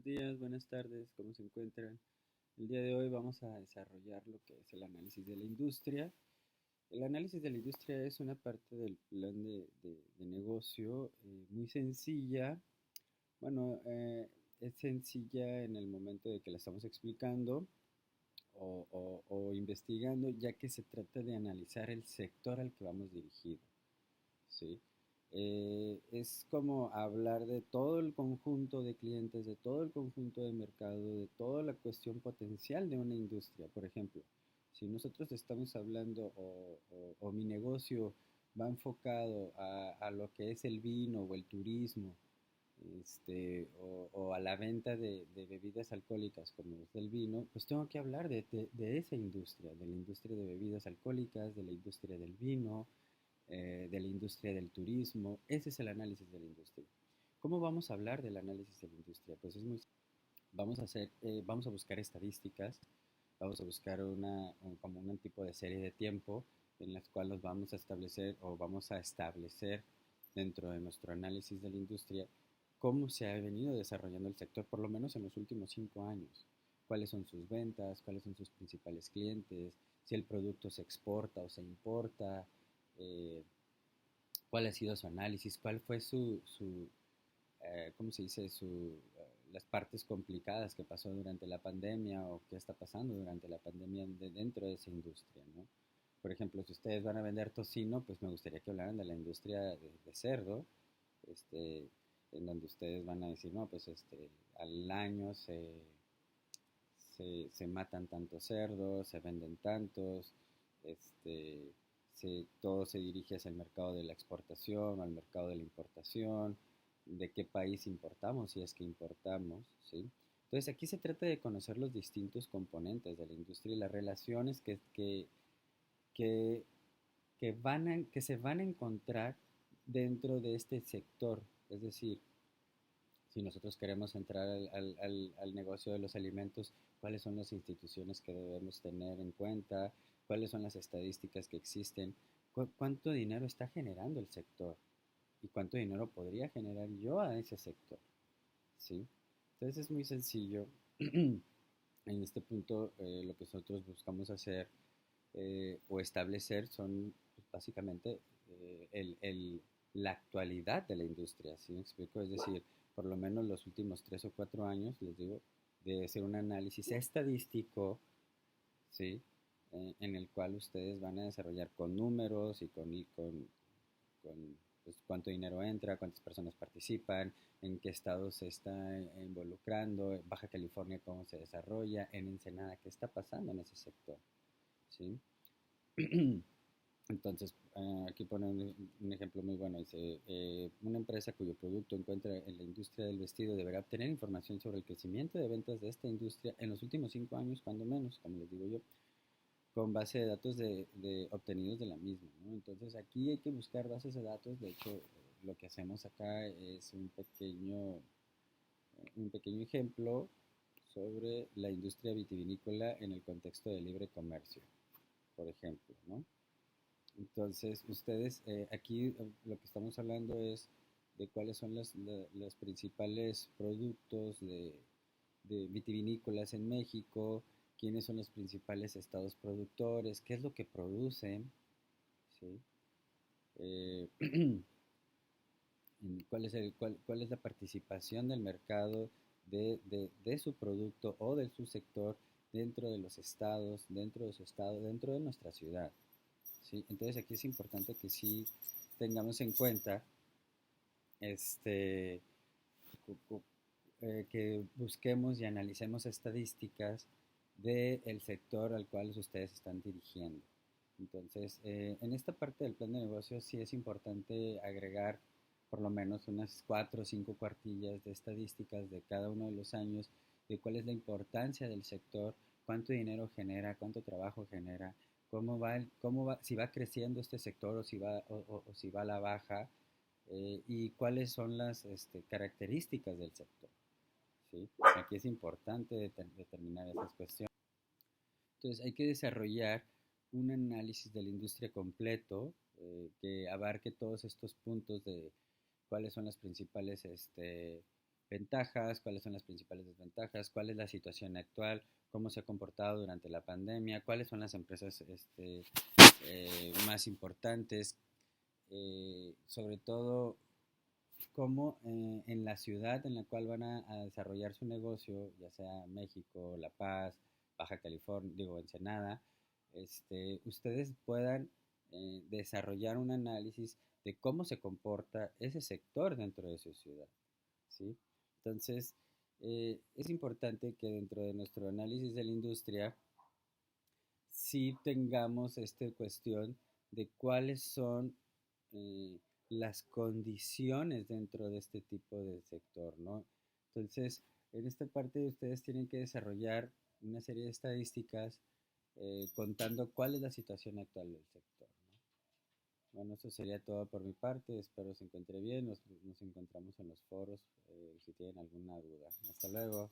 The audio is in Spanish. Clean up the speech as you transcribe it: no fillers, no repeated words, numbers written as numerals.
Buenos días, buenas tardes, ¿cómo se encuentran? El día de hoy vamos a desarrollar lo que es el análisis de la industria. El análisis de la industria es una parte del plan de negocio muy sencilla. Bueno, es sencilla en el momento de que la estamos explicando o investigando, ya que se trata de analizar el sector al que vamos dirigido. ¿Sí? Es como hablar de todo el conjunto de clientes, de todo el conjunto de mercado, de toda la cuestión potencial de una industria. Por ejemplo, si nosotros estamos hablando o mi negocio va enfocado a lo que es el vino o el turismo, o a la venta de bebidas alcohólicas como es el vino, pues tengo que hablar de esa industria, de la industria de bebidas alcohólicas, de la industria del vino, de la industria del turismo. Ese es el análisis de la industria. ¿Cómo vamos a hablar del análisis de la industria? Pues es muy, vamos a buscar estadísticas, vamos a buscar como un tipo de serie de tiempo en las cuales vamos a establecer o vamos a establecer dentro de nuestro análisis de la industria cómo se ha venido desarrollando el sector, por lo menos en los últimos 5 años. Cuáles son sus ventas, cuáles son sus principales clientes, si el producto se exporta o se importa, eh, cuál ha sido su análisis, cuál fue ¿cómo se dice? Las partes complicadas que pasó durante la pandemia o qué está pasando durante la pandemia dentro de esa industria, ¿no? Por ejemplo, si ustedes van a vender tocino, pues me gustaría que hablaran de la industria de cerdo, este, en donde ustedes van a decir, no, pues al año se matan tantos cerdos, se venden tantos, este, todo se dirige hacia el mercado de la exportación, al mercado de la importación, de qué país importamos, si es que importamos, ¿sí? Entonces aquí se trata de conocer los distintos componentes de la industria y las relaciones que, que se van a encontrar dentro de este sector. Es decir, si nosotros queremos entrar al negocio de los alimentos, cuáles son las instituciones que debemos tener en cuenta, cuáles son las estadísticas que existen, cuánto dinero está generando el sector y cuánto dinero podría generar yo a ese sector, ¿sí? Entonces es muy sencillo. En este punto lo que nosotros buscamos hacer o establecer son pues, básicamente la actualidad de la industria, ¿sí me explico? Es decir, por lo menos los últimos 3 o 4 años, les digo, de hacer un análisis estadístico, ¿sí? En el cual ustedes van a desarrollar con números y con pues, cuánto dinero entra, cuántas personas participan, en qué estado se está involucrando, Baja California cómo se desarrolla, en Ensenada qué está pasando en ese sector, ¿sí? Entonces, aquí pone un ejemplo muy bueno. Dice, una empresa cuyo producto encuentra en la industria del vestido deberá obtener información sobre el crecimiento de ventas de esta industria en los últimos 5 años, cuando menos, como les digo yo, con base de datos obtenidos de la misma, ¿no? Entonces, aquí hay que buscar bases de datos. De hecho, lo que hacemos acá es un pequeño ejemplo sobre la industria vitivinícola en el contexto del libre comercio, por ejemplo, ¿no? Entonces, ustedes, aquí lo que estamos hablando es de cuáles son los principales productos de vitivinícolas en México, quiénes son los principales estados productores, qué es lo que producen, ¿sí? Eh, cuál es la participación del mercado de su producto o de su sector dentro de los estados, dentro de su estado, dentro de nuestra ciudad. ¿Sí? Entonces aquí es importante que sí tengamos en cuenta este, que busquemos y analicemos estadísticas del sector al cual ustedes están dirigiendo. Entonces, en esta parte del plan de negocio sí es importante agregar por lo menos unas 4 o 5 cuartillas de estadísticas de cada uno de los años, de cuál es la importancia del sector, cuánto dinero genera, cuánto trabajo genera, si va creciendo este sector o o si va a la baja, y cuáles son las características del sector, ¿sí? Aquí es importante determinar esas cuestiones. Entonces hay que desarrollar un análisis de la industria completo que abarque todos estos puntos de cuáles son las principales ventajas, cuáles son las principales desventajas, cuál es la situación actual, cómo se ha comportado durante la pandemia, cuáles son las empresas más importantes, sobre todo cómo en la ciudad en la cual van a desarrollar su negocio, ya sea México, La Paz, Baja California, digo Ensenada, ustedes puedan desarrollar un análisis de cómo se comporta ese sector dentro de su ciudad, ¿sí? Entonces, es importante que dentro de nuestro análisis de la industria sí tengamos esta cuestión de cuáles son eh, las condiciones dentro de este tipo de sector, ¿no? Entonces, en esta parte ustedes tienen que desarrollar una serie de estadísticas contando cuál es la situación actual del sector, ¿no? Bueno, eso sería todo por mi parte. Espero se encuentre bien. Nos encontramos en los foros si tienen alguna duda. Hasta luego.